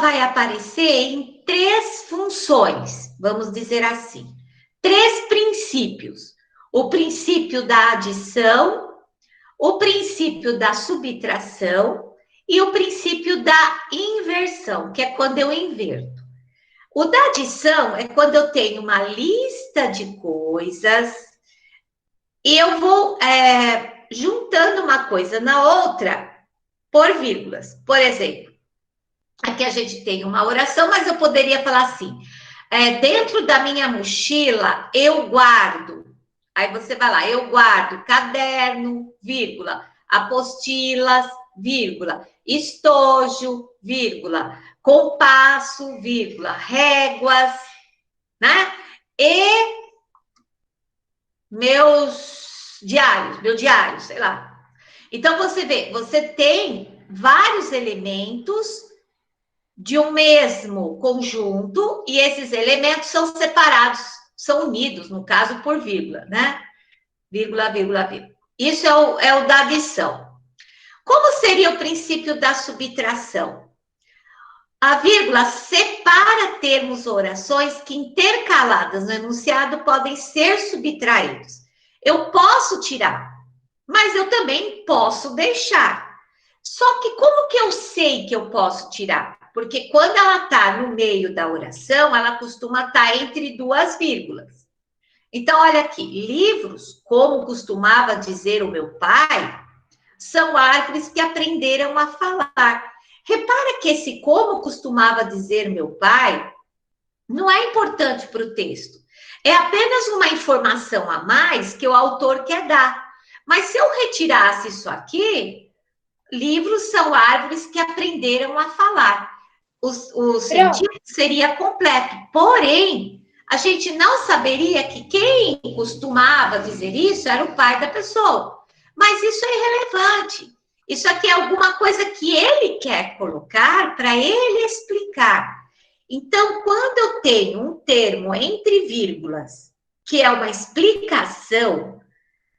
vai aparecer em 3 funções, vamos dizer assim. 3 princípios. O princípio da adição, o princípio da subtração e o princípio da inversão, que é quando eu inverto. O da adição é quando eu tenho uma lista de coisas e eu vou juntando uma coisa na outra por vírgulas. Por exemplo, aqui a gente tem uma oração, mas eu poderia falar assim, dentro da minha mochila eu guardo. Aí você vai lá, eu guardo caderno, vírgula, apostilas, vírgula, estojo, vírgula, compasso, vírgula, réguas, né? E meu diário, sei lá. Então, você vê, você tem vários elementos de um mesmo conjunto e esses elementos são separados, são unidos, no caso, por vírgula, né? Vírgula, vírgula, vírgula. Isso é o da adição. Como seria o princípio da subtração? A vírgula separa termos ou orações que, intercaladas no enunciado, podem ser subtraídos. Eu posso tirar, mas eu também posso deixar. Só que como que eu sei que eu posso tirar? Porque quando ela está no meio da oração, ela costuma estar entre 2 vírgulas. Então, olha aqui, livros, como costumava dizer o meu pai, são árvores que aprenderam a falar. Repara que esse como costumava dizer meu pai não é importante para o texto. É apenas uma informação a mais que o autor quer dar. Mas se eu retirasse isso aqui, livros são árvores que aprenderam a falar. O sentido seria completo. Porém, a gente não saberia que quem costumava dizer isso era o pai da pessoa. Mas isso é irrelevante. Isso aqui é alguma coisa que ele quer colocar para ele explicar. Então, quando eu tenho um termo entre vírgulas, que é uma explicação,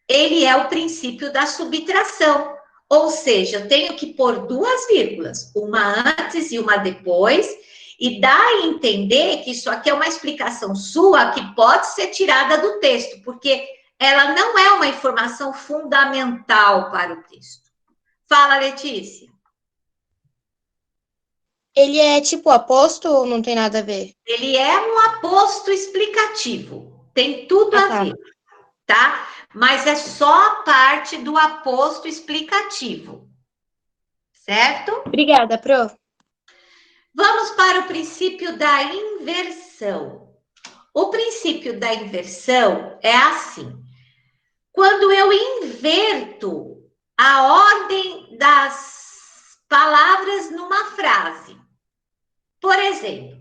ele é o princípio da subtração. Ou seja, eu tenho que pôr 2 vírgulas, uma antes e uma depois, e dá a entender que isso aqui é uma explicação sua que pode ser tirada do texto, porque ela não é uma informação fundamental para o texto. Fala, Letícia. Ele é tipo aposto ou não tem nada a ver? Ele é um aposto explicativo, tem tudo Ah, a tá. ver, tá? Mas é só a parte do aposto explicativo, certo? Obrigada, Pro. Vamos para o princípio da inversão. O princípio da inversão é assim: quando eu inverto a ordem das palavras numa frase. Por exemplo,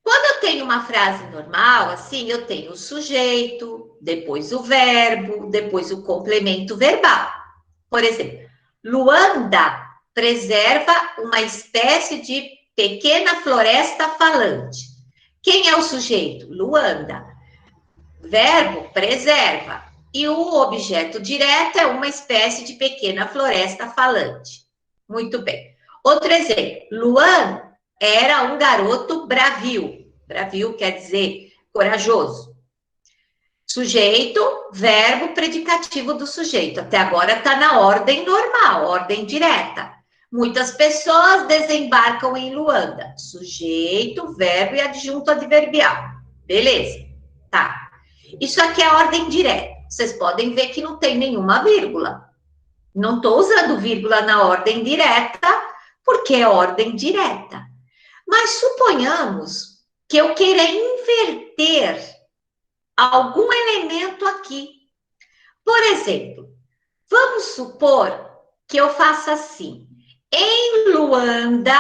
quando eu tenho uma frase normal, assim, eu tenho o sujeito, depois o verbo, depois o complemento verbal. Por exemplo, Luanda preserva uma espécie de pequena floresta falante. Quem é o sujeito? Luanda. Verbo, preserva. E o objeto direto é uma espécie de pequena floresta falante. Muito bem. Outro exemplo. Luan era um garoto bravio. Bravio quer dizer corajoso. Sujeito, verbo, predicativo do sujeito. Até agora está na ordem normal, ordem direta. Muitas pessoas desembarcam em Luanda. Sujeito, verbo e adjunto adverbial. Beleza. Tá. Isso aqui é ordem direta. Vocês podem ver que não tem nenhuma vírgula. Não estou usando vírgula na ordem direta, porque é ordem direta. Mas suponhamos que eu queira inverter algum elemento aqui. Por exemplo, vamos supor que eu faça assim. Em Luanda,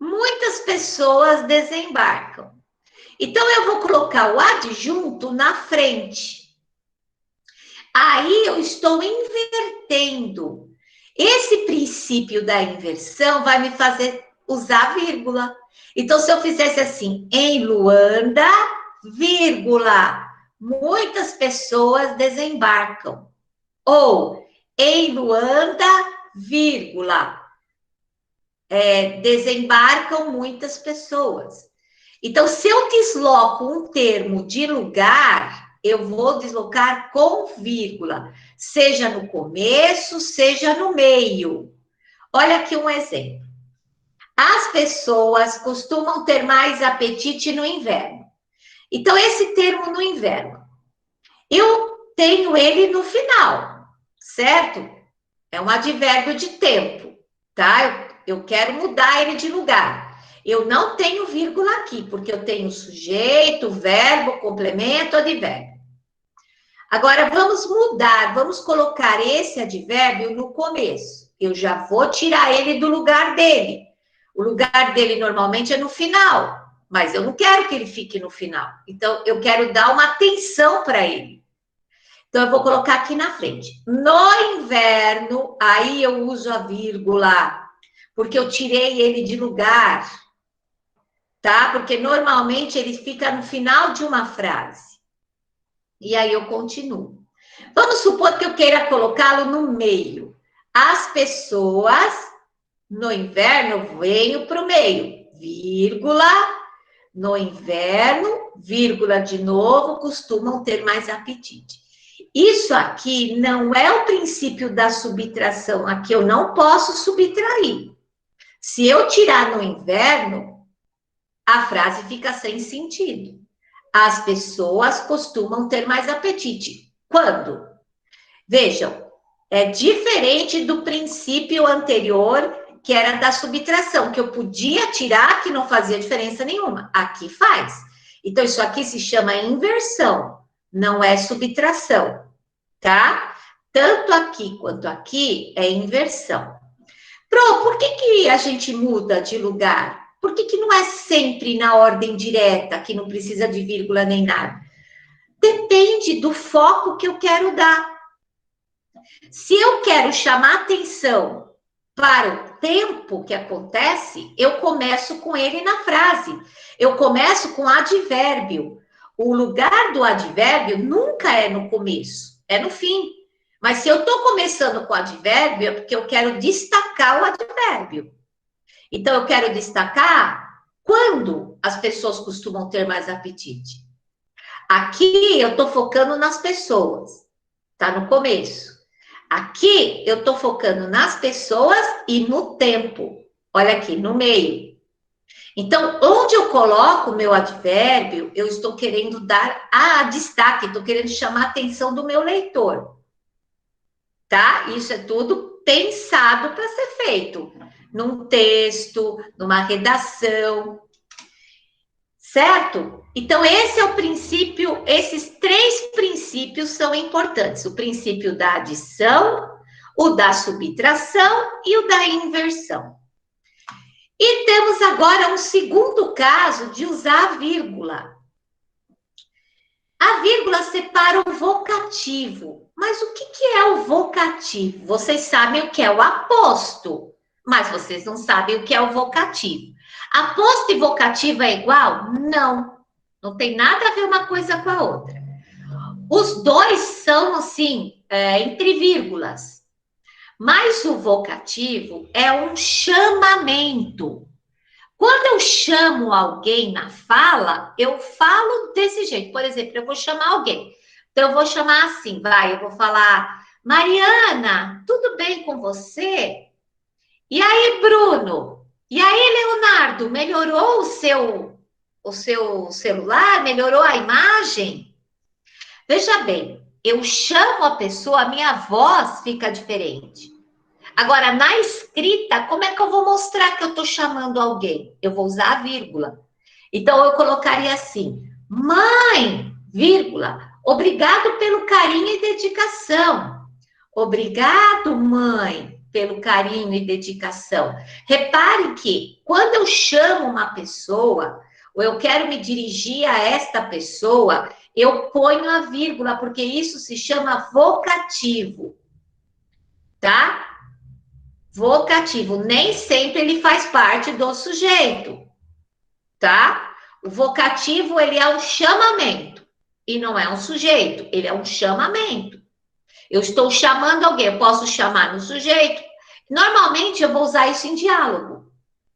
muitas pessoas desembarcam. Então, eu vou colocar o adjunto na frente. Aí, eu estou invertendo. Esse princípio da inversão vai me fazer usar vírgula. Então, se eu fizesse assim, em Luanda, vírgula, muitas pessoas desembarcam. Ou, em Luanda, vírgula, desembarcam muitas pessoas. Então, se eu desloco um termo de lugar, eu vou deslocar com vírgula, seja no começo, seja no meio. Olha aqui um exemplo. As pessoas costumam ter mais apetite no inverno. Então, esse termo no inverno, eu tenho ele no final, certo? É um advérbio de tempo, tá? Eu quero mudar ele de lugar. Eu não tenho vírgula aqui, porque eu tenho sujeito, verbo, complemento, advérbio. Agora, vamos mudar, vamos colocar esse advérbio no começo. Eu já vou tirar ele do lugar dele. O lugar dele normalmente é no final, mas eu não quero que ele fique no final. Então, eu quero dar uma atenção para ele. Então, eu vou colocar aqui na frente. No inverno, aí eu uso a vírgula, porque eu tirei ele de lugar, tá? Porque normalmente ele fica no final de uma frase. E aí eu continuo. Vamos supor que eu queira colocá-lo no meio. As pessoas, no inverno, eu venho para o meio, vírgula, no inverno, vírgula de novo, costumam ter mais apetite. Isso aqui não é o princípio da subtração, aqui eu não posso subtrair. Se eu tirar no inverno, a frase fica sem sentido. As pessoas costumam ter mais apetite. Quando? Vejam, é diferente do princípio anterior, que era da subtração, que eu podia tirar, que não fazia diferença nenhuma. Aqui faz. Então, isso aqui se chama inversão, não é subtração, tá? Tanto aqui quanto aqui é inversão. Pro, por que a gente muda de lugar? Por que não é sempre na ordem direta, que não precisa de vírgula nem nada? Depende do foco que eu quero dar. Se eu quero chamar atenção para o tempo que acontece, eu começo com ele na frase. Eu começo com advérbio. O lugar do advérbio nunca é no começo, é no fim. Mas se eu estou começando com advérbio, é porque eu quero destacar o advérbio. Então, eu quero destacar quando as pessoas costumam ter mais apetite. Aqui, eu estou focando nas pessoas. Tá no começo. Aqui, eu estou focando nas pessoas e no tempo. Olha aqui, no meio. Então, onde eu coloco o meu advérbio, eu estou querendo dar destaque, estou querendo chamar a atenção do meu leitor. Tá? Isso é tudo pensado para ser feito. Num texto, numa redação. Certo? Então, esse é o princípio, esses três princípios são importantes. O princípio da adição, o da subtração e o da inversão. E temos agora um segundo caso de usar a vírgula. A vírgula separa o vocativo. Mas o que é o vocativo? Vocês sabem o que é o aposto, mas vocês não sabem o que é o vocativo. Aposto e vocativo é igual? Não. Não tem nada a ver uma coisa com a outra. Os dois são, assim, entre vírgulas. Mas o vocativo é um chamamento. Quando eu chamo alguém na fala, eu falo desse jeito. Por exemplo, eu vou chamar alguém. Então, eu vou chamar assim, eu vou falar, Mariana, tudo bem com você? E aí, Bruno? E aí, Leonardo, melhorou o seu celular? Melhorou a imagem? Veja bem, eu chamo a pessoa, a minha voz fica diferente. Agora, na escrita, como é que eu vou mostrar que eu estou chamando alguém? Eu vou usar a vírgula. Então, eu colocaria assim, mãe, vírgula, obrigado pelo carinho e dedicação. Obrigado, mãe, pelo carinho e dedicação. Repare que, quando eu chamo uma pessoa, ou eu quero me dirigir a esta pessoa, eu ponho a vírgula, porque isso se chama vocativo. Tá? Vocativo, nem sempre ele faz parte do sujeito, tá? O vocativo, ele é um chamamento, e não é um sujeito, ele é um chamamento. Eu estou chamando alguém, eu posso chamar no sujeito. Normalmente, eu vou usar isso em diálogo.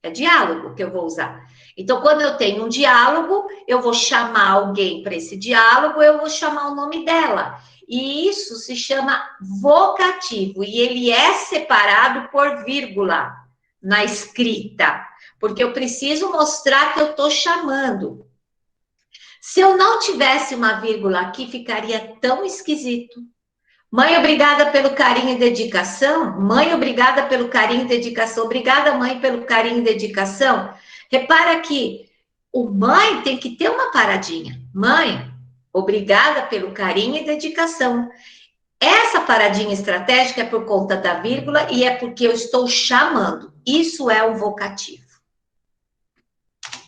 É diálogo que eu vou usar. Então, quando eu tenho um diálogo, eu vou chamar alguém para esse diálogo, eu vou chamar o nome dela. E isso se chama vocativo, e ele é separado por vírgula na escrita, porque eu preciso mostrar que eu estou chamando. Se eu não tivesse uma vírgula aqui, ficaria tão esquisito. Mãe, obrigada pelo carinho e dedicação. Mãe, obrigada pelo carinho e dedicação. Obrigada, mãe, pelo carinho e dedicação. Repara que o mãe tem que ter uma paradinha. Mãe, obrigada pelo carinho e dedicação. Essa paradinha estratégica é por conta da vírgula e é porque eu estou chamando. Isso é o vocativo.